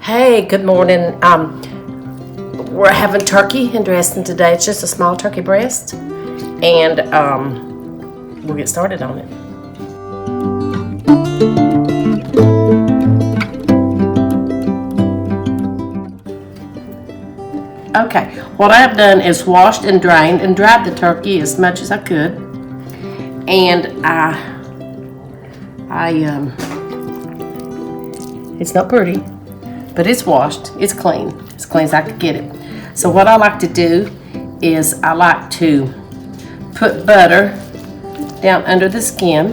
Hey, good morning. We're having turkey and dressing today. It's just a small turkey breast, and we'll get started on it. Okay, what I've done is washed and drained and dried the turkey as much as I could, and it's not pretty, but it's washed, it's clean as I could get it. So what I like to do is I like to put butter down under the skin,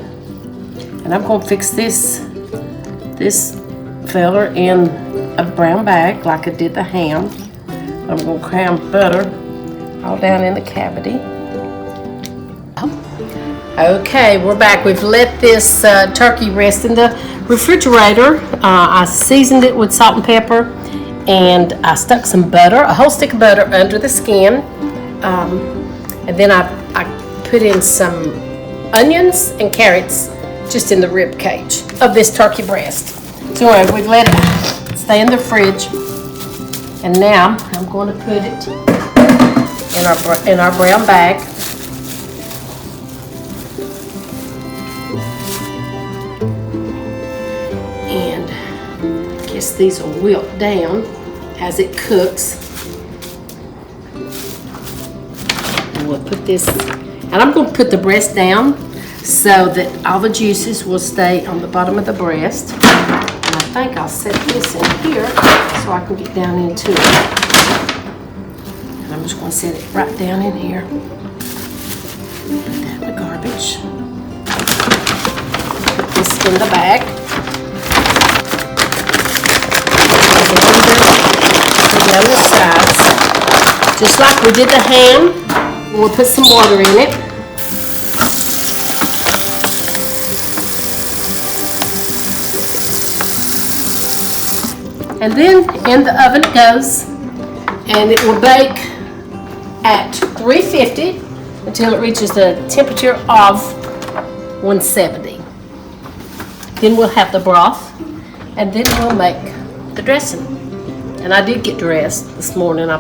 and I'm going to fix this feller in a brown bag like I did the ham. I'm going to cram butter all down in the cavity. Okay, we're back. We've let this turkey rest in the refrigerator. I seasoned it with salt and pepper, and I stuck some butter, a whole stick of butter under the skin, and then I put in some onions and carrots just in the rib cage of this turkey breast. So anyway, we've let it stay in the fridge, and now I'm going to put it in our brown bag. These will wilt down as it cooks. And we'll put this, and I'm going to put the breast down so that all the juices will stay on the bottom of the breast. And I think I'll set this in here so I can get down into it. And I'm just going to set it right down in here. Put that in the garbage. Put this in the bag. The other sides, just like we did the ham. We'll put some water in it. And then in the oven it goes, and it will bake at 350 until it reaches the temperature of 170. Then we'll have the broth, and then we'll make the dressing. And I did get dressed this morning. I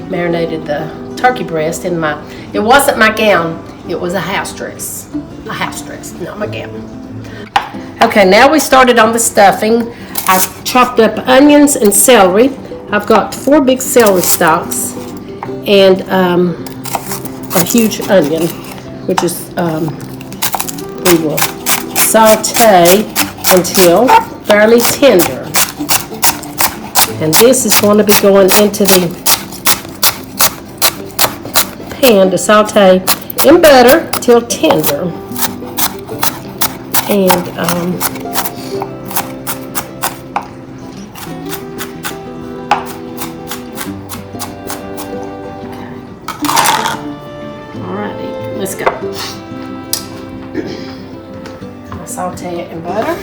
marinated the turkey breast in it wasn't my gown, it was a house dress. A house dress, not my gown. Okay, now we started on the stuffing. I chopped up onions and celery. I've got 4 big celery stalks and a huge onion, which is, we will saute until fairly tender. And this is going to be going into the pan to saute in butter till tender. And alrighty, let's go. I'll saute it in butter.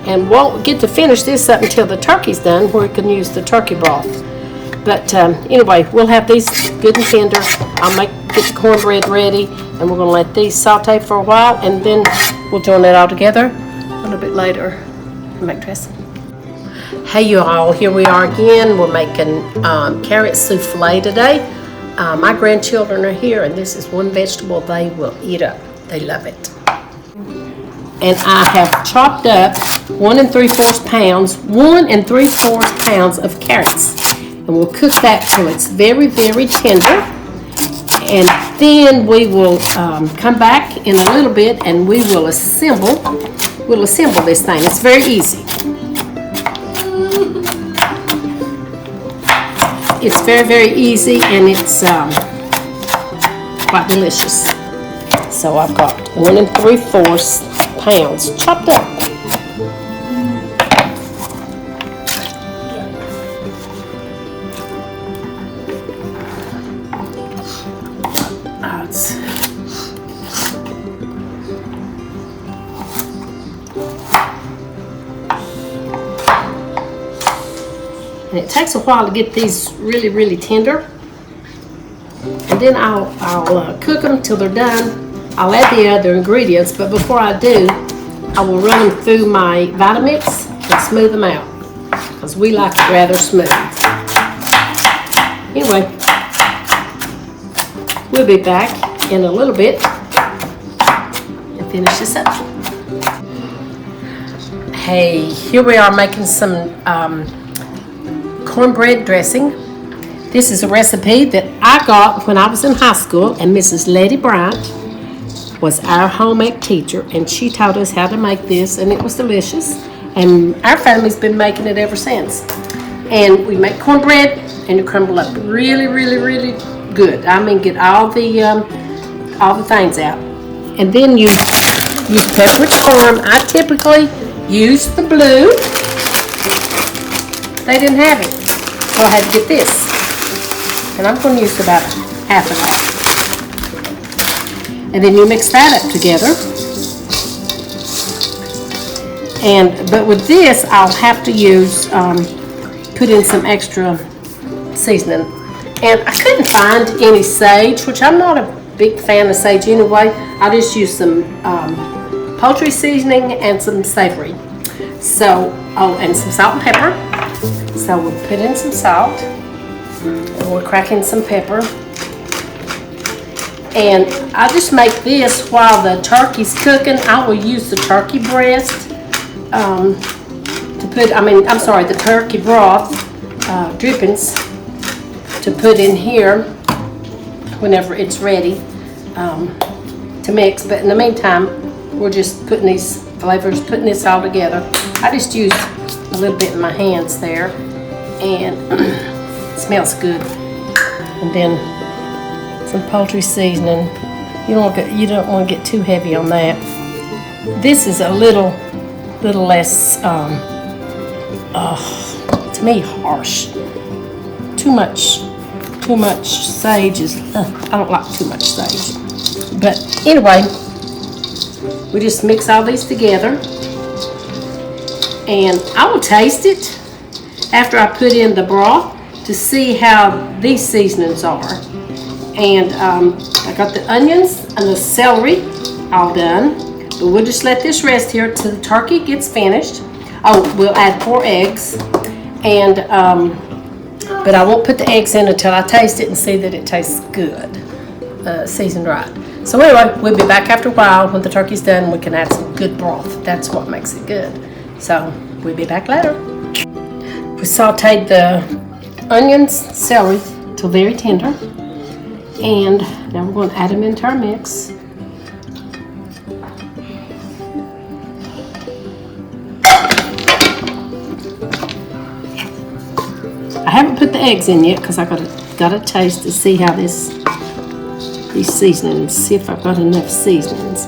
And won't get to finish this up until the turkey's done, where we can use the turkey broth. But anyway, we'll have these good and tender. I'll get the cornbread ready, and we're going to let these saute for a while, and then we'll join it all together a little bit later and make dressing. Hey you all, here we are again. We're making carrot souffle today. My grandchildren are here, and this is one vegetable they will eat up. They love it. And I have chopped up 1 3/4 pounds, 1 3/4 pounds of carrots. And we'll cook that till it's very, very tender. And then we will come back in a little bit, and we will assemble. We'll assemble this thing. It's very easy. It's very, very easy, and it's quite delicious. So I've got 1 3/4 pounds chopped up. And it takes a while to get these really, really tender. And then I'll cook them till they're done I'll add the other ingredients, but before I do, I will run them through my Vitamix and smooth them out, because we like it rather smooth. Anyway, we'll be back in a little bit and finish this up. Hey, here we are making some cornbread dressing. This is a recipe that I got when I was in high school, and Mrs. Letty Bryant was our home ec teacher, and she taught us how to make this, and it was delicious, and our family's been making it ever since. And we make cornbread, and you crumble up really, really, really good. I mean, get all the things out, and then you pepper corn. I typically use the blue. They didn't have it, so I had to get this, and I'm going to use about half of that. And then you mix that up together. But with this, I'll have to use, put in some extra seasoning. And I couldn't find any sage, which I'm not a big fan of sage anyway. I just use some poultry seasoning and some savory. So, and some salt and pepper. So we'll put in some salt, and we'll crack in some pepper. And I just make this while the turkey's cooking. I will use the turkey breast the turkey broth drippings to put in here whenever it's ready to mix. But in the meantime, we're just putting these flavors, putting this all together. I just used a little bit in my hands there, and it smells good. And then some poultry seasoning. You don't want to get too heavy on that. This is a little less, to me, harsh. Too much sage is. I don't like too much sage. But anyway, we just mix all these together, and I will taste it after I put in the broth to see how these seasonings are. And I got the onions and the celery all done. But we'll just let this rest here till the turkey gets finished. Oh, we'll add 4 eggs. And but I won't put the eggs in until I taste it and see that it tastes good, seasoned right. So anyway, we'll be back after a while. When the turkey's done, we can add some good broth. That's what makes it good. So we'll be back later. We sauteed the onions, celery till very tender. And now we're going to add them into our mix. I haven't put the eggs in yet because I got to taste to see how these seasonings, see if I've got enough seasonings.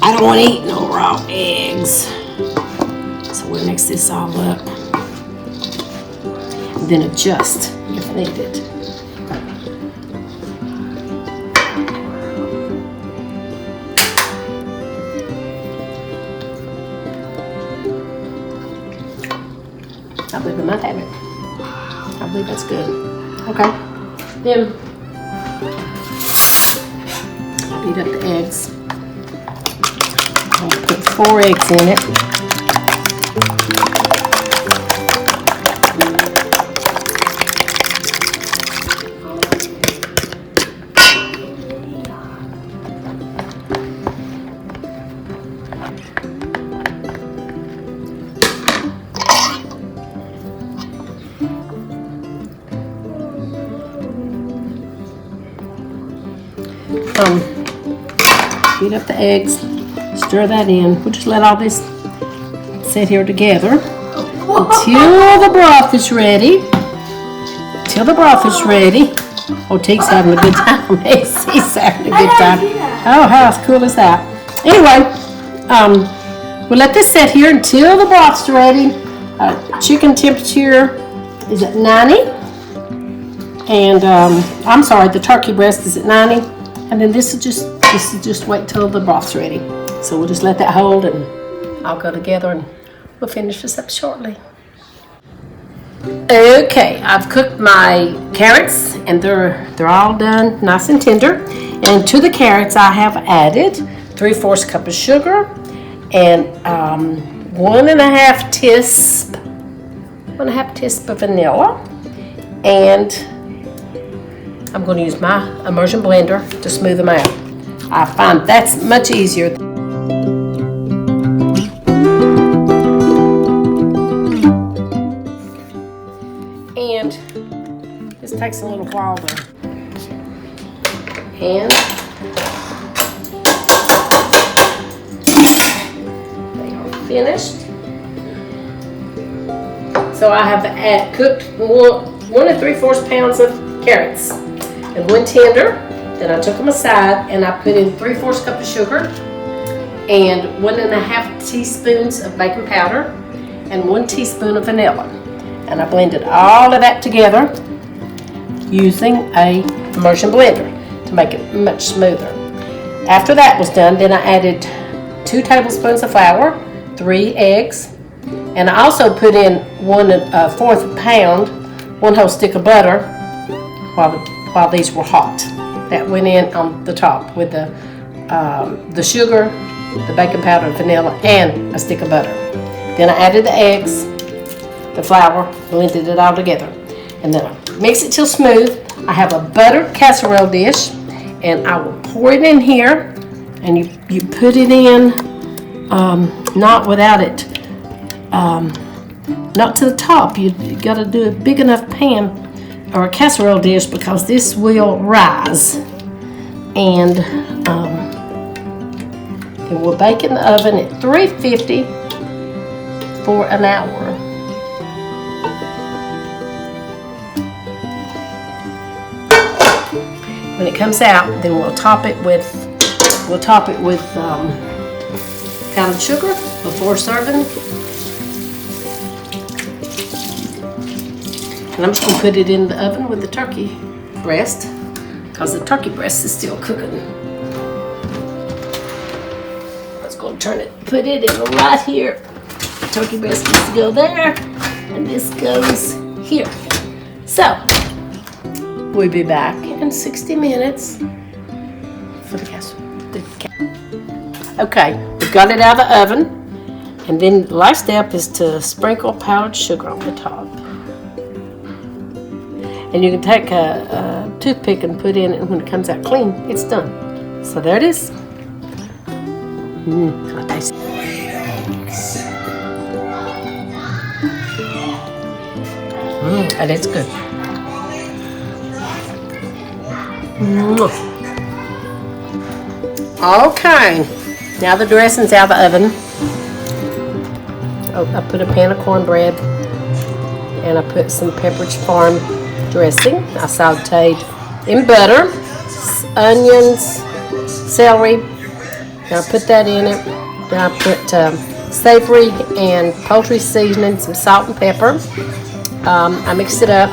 I don't want to eat no raw eggs. So we'll mix this all up and then adjust if needed. I believe I might have it. I believe that's good. Okay. Then I'll beat up the eggs. I'm going to put 4 eggs in it. Beat up the eggs, stir that in. We'll just let all this sit here together until the broth is ready. Until the broth is ready. Oh, Teek's having a good time. He's having a good time. Oh, how cool is that? Anyway, we'll let this sit here until the broth's ready. Chicken temperature is at 90. And I'm sorry, the turkey breast is at 90. And then this is just wait till the broth's ready. So we'll just let that hold and I'll go together and we'll finish this up shortly. Okay, I've cooked my carrots and they're all done nice and tender. And to the carrots, I have added 3/4 cup of sugar and 1.5 teaspoons of vanilla. And I'm going to use my immersion blender to smooth them out. I find that's much easier. And this takes a little while to. And they are finished. So I have cooked 1 3/4 pounds of carrots and 1 tender. Then I took them aside and I put in 3/4 cup of sugar and 1.5 teaspoons of baking powder and 1 teaspoon of vanilla. And I blended all of that together using a immersion blender to make it much smoother. After that was done, then I added 2 tablespoons of flour, 3 eggs, and I also put in 1/4 pound, 1 whole stick of butter while these were hot. That went in on the top with the sugar, the baking powder, vanilla, and a stick of butter. Then I added the eggs, the flour, blended it all together, and then I mix it till smooth. I have a buttered casserole dish, and I will pour it in here, and you put it in, not without it, not to the top. You got to do a big enough pan or a casserole dish because this will rise, and it will bake in the oven at 350 for an hour. When it comes out, then we'll top it with powdered sugar before serving. And I'm just going to put it in the oven with the turkey breast because the turkey breast is still cooking. I was going to put it in right here. The turkey breast needs to go there, and this goes here. So, we'll be back in 60 minutes for the casserole. Okay, we've got it out of the oven, and then the last step is to sprinkle powdered sugar on the top. And you can take a toothpick and put in it, and when it comes out clean, it's done. So there it is. I taste it. And it's good. Okay, now the dressing's out of the oven. Oh, I put a pan of cornbread, and I put some Pepperidge Farm dressing. I sauteed in butter, onions, celery, and I put that in it. Then I put savory and poultry seasoning, some salt and pepper. I mixed it up,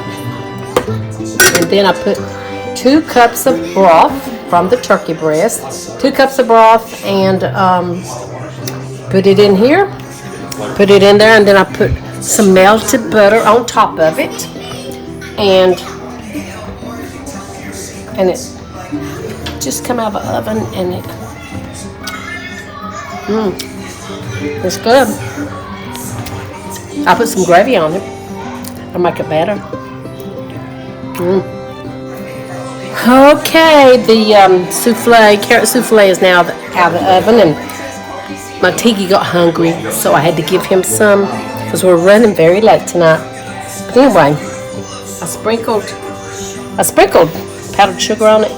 and then I put 2 cups of broth from the turkey breast, 2 cups of broth, and put it in here, put it in there, and then I put some melted butter on top of it, and it just come out of the oven, and it's good. I put some gravy on it. I'll make it better. Okay, the carrot souffle is now out of the oven, and my Tiki got hungry, so I had to give him some because we're running very late tonight. But anyway, I sprinkled powdered sugar on it.